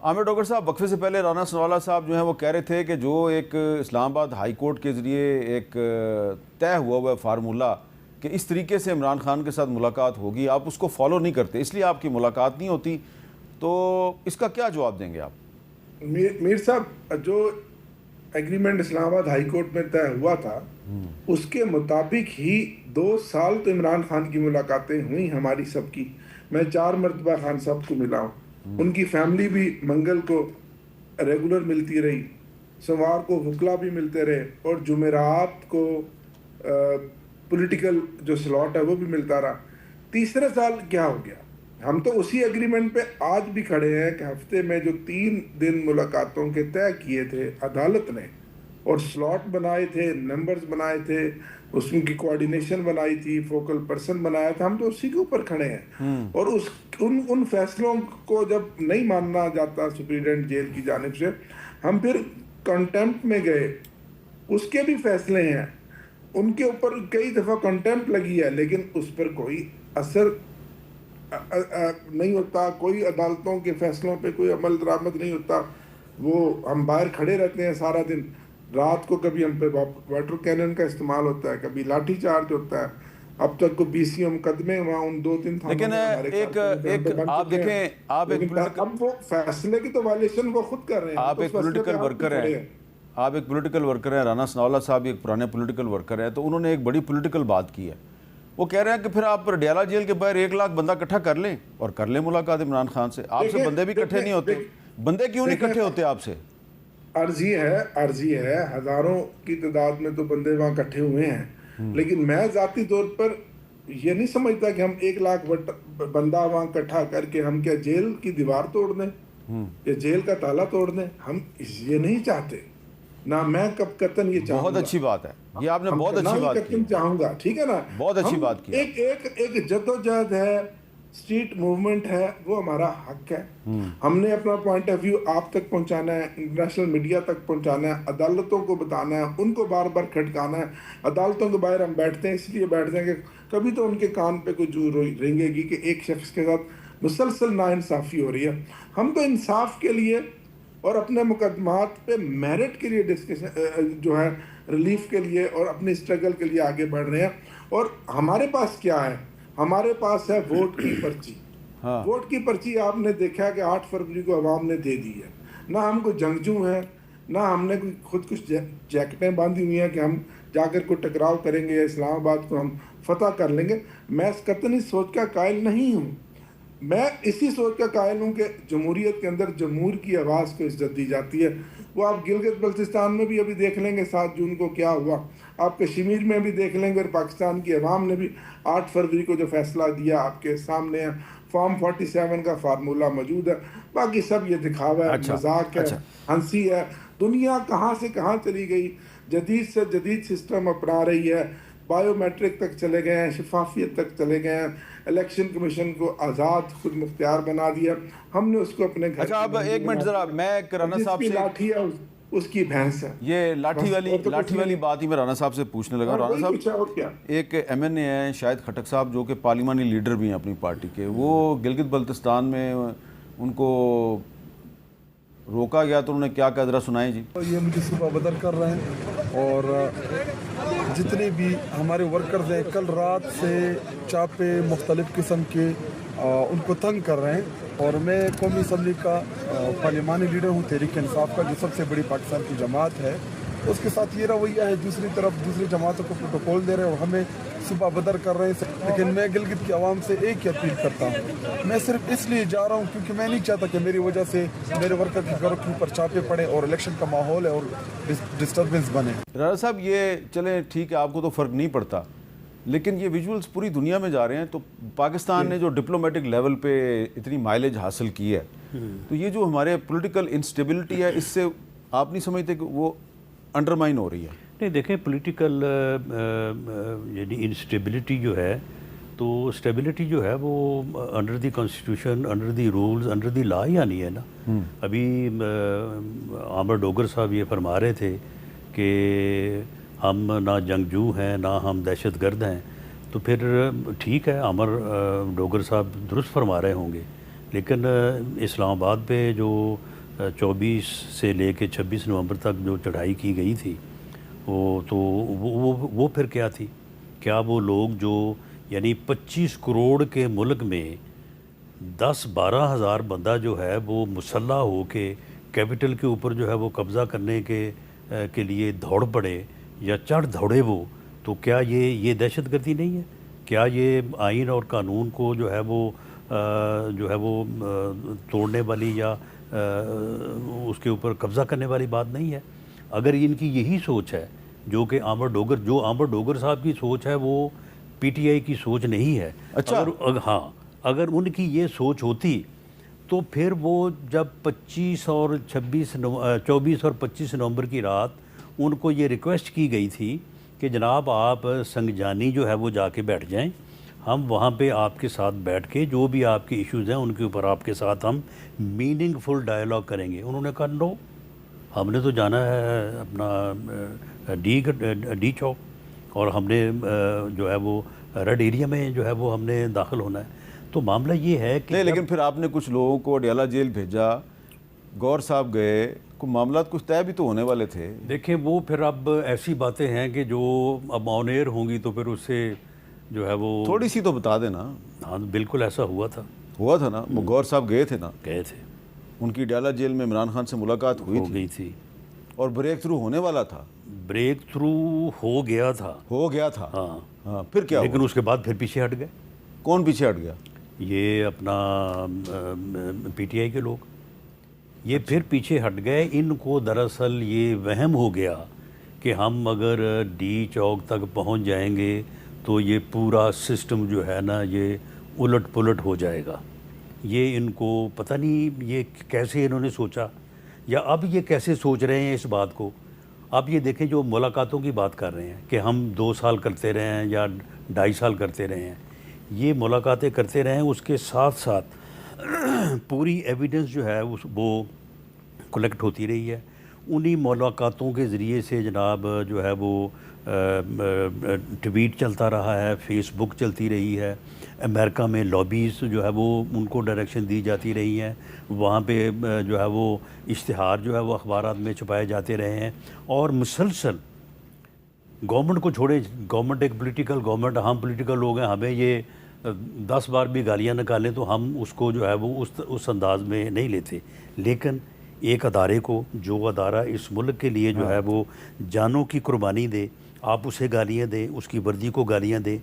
عامر ڈوگر صاحب، وقفے سے پہلے رانا ثناءاللہ صاحب جو ہیں وہ کہہ رہے تھے کہ جو ایک اسلام آباد ہائی کورٹ کے ذریعے ایک طے ہوا ہے فارمولہ کہ اس طریقے سے عمران خان کے ساتھ ملاقات ہوگی، آپ اس کو فالو نہیں کرتے، اس لیے آپ کی ملاقات نہیں ہوتی، تو اس کا کیا جواب دیں گے آپ؟ میر صاحب، جو ایگریمنٹ اسلام آباد ہائی کورٹ میں طے ہوا تھا اس کے مطابق ہی 2 سال تو عمران خان کی ملاقاتیں ہوئی ہماری سب کی. میں 4 مرتبہ خان صاحب کو ملا ہوں، ان کی فیملی بھی منگل کو ریگولر ملتی رہی، سوموار کو وکلا بھی ملتے رہے، اور جمعرات کو پولیٹیکل جو سلاٹ ہے وہ بھی ملتا رہا. تیسرے سال کیا ہو گیا؟ ہم تو اسی ایگریمنٹ پہ آج بھی کھڑے ہیں کہ ہفتے میں جو 3 دن ملاقاتوں کے طے کیے تھے عدالت نے، اور سلاٹ بنائے تھے، نمبرز بنائے تھے، اس کی کوارڈینیشن بنائی تھی، فوکل پرسن بنایا تھا، ہم تو اسی کے اوپر کھڑے ہیں. اور ان فیصلوں کو جب نہیں ماننا جاتا سپریڈنٹ جیل کی جانب سے، ہم پھر کنٹیمپٹ میں گئے. اس کے بھی فیصلے ہیں، ان کے اوپر کئی دفعہ کنٹیمپٹ لگی ہے، لیکن اس پر کوئی اثر نہیں ہوتا، کوئی عدالتوں کے فیصلوں پہ کوئی عمل درآمد نہیں ہوتا. وہ ہم باہر کھڑے رہتے ہیں سارا دن، رات کو کبھی ہم پہ واٹر کینن کا استعمال ہوتا ہے، کبھی لاٹھی چارج ہوتا ہے. اب تک کو 20 مقدمے وہاں ان 2-3 تھانوں لیکن ایک آپ دیکھیں، آپ اب وہ فیصلے کی تو وائلیشن وہ خود کر رہے ہیں. آپ ایک پولیٹیکل ورکر ہیں، آپ ایک پولیٹیکل ورکر ہیں، رانا ثناءاللہ صاحب ایک پرانے پولیٹیکل ورکر ہیں، تو انہوں نے ایک بڑی پولیٹیکل بات کی ہے. وہ کہہ رہے ہیں کہ پھر آپ ڈیالہ جیل کے باہر 1 لاکھ بندہ اکٹھا کر لیں اور کر لیں ملاقات عمران خان سے. آپ سے بندے بھی اکٹھے نہیں ہوتے، بندے کیوں نہیں اکٹھے ہوتے آپ سے؟ عرضی ہے، ہزاروں کی تعداد میں تو بندے وہاں اکٹھے ہوئے ہیں، لیکن میں ذاتی طور پر یہ نہیں سمجھتا کہ ہم 1 لاکھ بندہ وہاں اکٹھا کر کے ہم کیا جیل کی دیوار توڑ دیں یا جیل کا تالا توڑ دیں. ہم یہ نہیں چاہتے، نہ میں کب قطن یہ چاہوں گا. بہت اچھی بات ہے، یہ آپ نے بہت اچھی بات کی، چاہوں گا، ٹھیک ہے نا. بہت اچھی بات کی. ایک جدوجہد ہے، اسٹریٹ موومنٹ ہے، وہ ہمارا حق ہے. ہم نے اپنا پوائنٹ آف ویو آپ تک پہنچانا ہے، انٹرنیشنل میڈیا تک پہنچانا ہے، عدالتوں کو بتانا ہے، ان کو بار بار کھٹکانا ہے. عدالتوں کے باہر ہم بیٹھتے ہیں اس لیے بیٹھتے ہیں کہ کبھی تو ان کے کان پہ کوئی جو رینگے گی کہ ایک شخص کے ساتھ مسلسل ناانصافی ہو رہی ہے. ہم تو انصاف کے لیے اور اپنے مقدمات پہ میرٹ کے لیے ڈسکشن جو ہے، ریلیف کے لیے اور اپنی اسٹرگل کے لیے آگے بڑھ رہے ہیں. اور ہمارے پاس کیا ہے؟ ہمارے پاس ہے ووٹ کی پرچی. ووٹ کی پرچی آپ نے دیکھا کہ 8 فروری کو عوام نے دے دی ہے. نہ ہم کو جنگجو ہیں، نہ ہم نے خود کچھ جیکٹیں باندھی ہوئی ہیں کہ ہم جا کر کوئی ٹکراؤ کریں گے یا اسلام آباد کو ہم فتح کر لیں گے. میں اس قطعی سوچ کا قائل نہیں ہوں. میں اسی سوچ کا قائل ہوں کہ جمہوریت کے اندر جمہور کی آواز کو عزت دی جاتی ہے. وہ آپ گلگت بلتستان میں بھی ابھی دیکھ لیں گے 7 جون کو کیا ہوا، آپ کشمیر میں بھی دیکھ لیں گے، اور پاکستان کی عوام نے بھی 8 فروری کو جو فیصلہ دیا آپ کے سامنے ہے. فارم 47 کا فارمولہ موجود ہے، باقی سب یہ دکھاوا ہے، مذاق ہے، ہنسی ہے. دنیا کہاں سے کہاں چلی گئی، جدید سے جدید سسٹم اپنا رہی ہے. بائیو میٹرک تک چلے گئے ہیں، شفافیت تک چلے گئے ہیں، الیکشن کمیشن کو آزاد خود مختار بنا دیا. ہم نے اس کو اپنے گھر. اچھا اب ایک منٹ ذرا، میں رانا صاحب سے، لاٹھی ہے اس کی بھینس ہے. یہ لاٹھی والی بات ہی میں رانا صاحب سے پوچھنے لگا. رانا صاحب، ایک ایم این اے ہیں شاہد خٹک صاحب، جو کہ پارلیمانی لیڈر بھی ہیں اپنی پارٹی کے، وہ گلگت بلتستان میں ان کو روکا گیا تو انہوں نے کیا کہا، ذرا سنائیں جی. یہ مجھے صبح بدر کر رہے ہیں، اور جتنے بھی ہمارے ورکرز ہیں کل رات سے چاپے مختلف قسم کے ان کو تنگ کر رہے ہیں. اور میں قومی اسمبلی کا پارلیمانی لیڈر ہوں، تحریک انصاف کا، جو سب سے بڑی پاکستان کی جماعت ہے. اس کے ساتھ یہ رویہ ہے، دوسری طرف دوسری جماعتوں کو پروٹوکول دے رہے ہیں اور ہمیں صبح بدر کر رہے ہیں. لیکن میں گلگت کی عوام سے ایک ہی اپیل کرتا ہوں، میں صرف اس لیے جا رہا ہوں کیونکہ میں نہیں چاہتا کہ میری وجہ سے میرے ورکر کے گھروں کے اوپر چاپے پڑے اور الیکشن کا ماحول ہے اور ڈسٹربنس بنے. رانا صاحب، یہ چلیں ٹھیک ہے، آپ کو تو فرق نہیں پڑتا، لیکن یہ ویژولز پوری دنیا میں جا رہے ہیں. تو پاکستان نے جو ڈپلومیٹک لیول پہ اتنی مائلیج حاصل کی ہے، تو یہ جو ہمارے پولیٹیکل انسٹیبلٹی ہے، اس سے آپ نہیں سمجھتے کہ وہ انڈرمائن ہو رہی ہے؟ نہیں، دیکھیں پولیٹیکل یعنی انسٹیبلٹی جو ہے، تو اسٹیبلٹی جو ہے وہ under the constitution, under the rules, under the law ہی آنی ہے نا. ابھی عامر ڈوگر صاحب یہ فرما رہے تھے کہ ہم نہ جنگجو ہیں نہ ہم دہشت گرد ہیں، تو پھر ٹھیک ہے، عامر ڈوگر صاحب درست فرما رہے ہوں گے، لیکن اسلام آباد پہ جو 24 سے لے کے 26 نومبر تک جو چڑھائی کی گئی تھی وہ پھر کیا تھی؟ کیا وہ لوگ جو یعنی 25 کروڑ کے ملک میں 10-12 ہزار بندہ جو ہے وہ مسلح ہو کے کیپٹل کے اوپر جو ہے وہ قبضہ کرنے کے لیے دوڑ پڑے یا چڑھ دوڑے وہ، تو کیا یہ دہشت گردی نہیں ہے؟ کیا یہ آئین اور قانون کو جو ہے وہ توڑنے والی یا اس کے اوپر قبضہ کرنے والی بات نہیں ہے؟ اگر ان کی یہی سوچ ہے جو کہ عامر ڈوگر صاحب کی سوچ ہے، وہ پی ٹی آئی کی سوچ نہیں ہے. اچھا اگر ان کی یہ سوچ ہوتی تو پھر وہ جب 24 اور 25 نومبر کی رات ان کو یہ ریکویسٹ کی گئی تھی کہ جناب آپ سنگجانی جو ہے وہ جا کے بیٹھ جائیں، ہم وہاں پہ آپ کے ساتھ بیٹھ کے جو بھی آپ کے ایشوز ہیں ان کے اوپر آپ کے ساتھ ہم میننگ فل ڈائلاگ کریں گے. انہوں نے کہا نو، ہم نے تو جانا ہے اپنا ڈی چوک اور ہم نے جو ہے وہ ریڈ ایریا میں جو ہے وہ ہم نے داخل ہونا ہے. تو معاملہ یہ ہے کہ لیکن پھر آپ نے کچھ لوگوں کو اڈیالہ جیل بھیجا، گور صاحب گئے، کوئی معاملات کچھ طے بھی تو ہونے والے تھے. دیکھیں وہ پھر اب ایسی باتیں ہیں کہ جو اب آن ایئر ہوں گی تو پھر اس سے جو ہے وہ تھوڑی سی تو بتا دینا. ہاں بالکل ایسا ہوا تھا نا، وہ گور صاحب گئے تھے نا، گئے تھے، ان کی اڈیالہ جیل میں عمران خان سے ملاقات ہو گئی تھی اور بریک تھرو ہونے والا تھا. بریک تھرو ہو گیا تھا ہاں پھر کیا لیکن اس کے بعد پھر پیچھے ہٹ گئے. کون پیچھے ہٹ گیا؟ یہ اپنا پی ٹی آئی کے لوگ یہ پھر پیچھے ہٹ گئے. ان کو دراصل یہ وہم ہو گیا کہ ہم اگر ڈی چوک تک پہنچ جائیں گے تو یہ پورا سسٹم جو ہے نا یہ الٹ پلٹ ہو جائے گا. یہ ان کو پتہ نہیں یہ کیسے انہوں نے سوچا یا اب یہ کیسے سوچ رہے ہیں اس بات کو. آپ یہ دیکھیں جو ملاقاتوں کی بات کر رہے ہیں کہ ہم 2 سال کرتے رہے ہیں یا 2.5 سال کرتے رہے ہیں، یہ ملاقاتیں کرتے رہے ہیں، اس کے ساتھ ساتھ پوری ایویڈنس جو ہے وہ کلیکٹ ہوتی رہی ہے. انہی ملاقاتوں کے ذریعے سے جناب جو ہے وہ ٹویٹ چلتا رہا ہے، فیس بک چلتی رہی ہے، امریکہ میں لابیز جو ہے وہ ان کو ڈائریکشن دی جاتی رہی ہیں، وہاں پہ جو ہے وہ اشتہار جو ہے وہ اخبارات میں چھپائے جاتے رہے ہیں. اور مسلسل گورنمنٹ کو چھوڑے، گورنمنٹ ایک پولیٹیکل گورنمنٹ، ہم پولیٹیکل لوگ ہیں، ہمیں یہ 10 بار بھی گالیاں نکالیں تو ہم اس کو جو ہے وہ اس انداز میں نہیں لیتے. لیکن ایک ادارے کو، جو ادارہ اس ملک کے لیے جو ہے وہ جانوں کی قربانی دے، آپ اسے گالیاں دیں، اس کی وردی کو گالیاں دیں،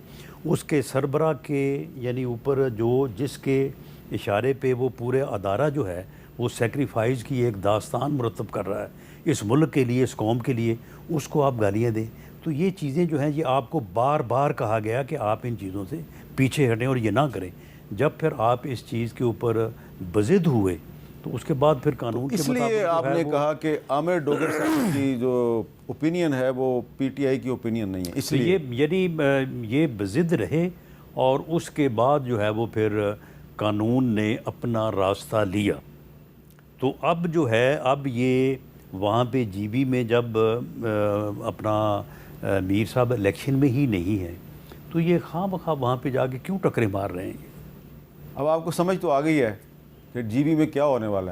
اس کے سربراہ کے یعنی اوپر جس کے اشارے پہ وہ پورے ادارہ جو ہے وہ سیکریفائز کی ایک داستان مرتب کر رہا ہے اس ملک کے لیے، اس قوم کے لیے، اس کو آپ گالیاں دیں. تو یہ چیزیں جو ہیں یہ آپ کو بار بار کہا گیا کہ آپ ان چیزوں سے پیچھے ہٹیں اور یہ نہ کریں. جب پھر آپ اس چیز کے اوپر بضد ہوئے تو اس کے بعد پھر قانون کے اس مطابق لیے آپ نے کہا کہ عامر ڈوگر صاحب کی جو اوپینین ہے وہ پی ٹی آئی کی اوپینین نہیں ہے، اس لیے یعنی یہ بضد رہے اور اس کے بعد جو ہے وہ پھر قانون نے اپنا راستہ لیا. تو اب جو ہے اب یہ وہاں پہ جی بی میں جب اپنا میر صاحب الیکشن میں ہی نہیں ہے تو یہ خواہ بخواہ وہاں پہ جا کے کیوں ٹکرے مار رہے ہیں؟ اب آپ کو سمجھ تو آ گئی ہے کہ جی بی میں کیا ہونے والا ہے.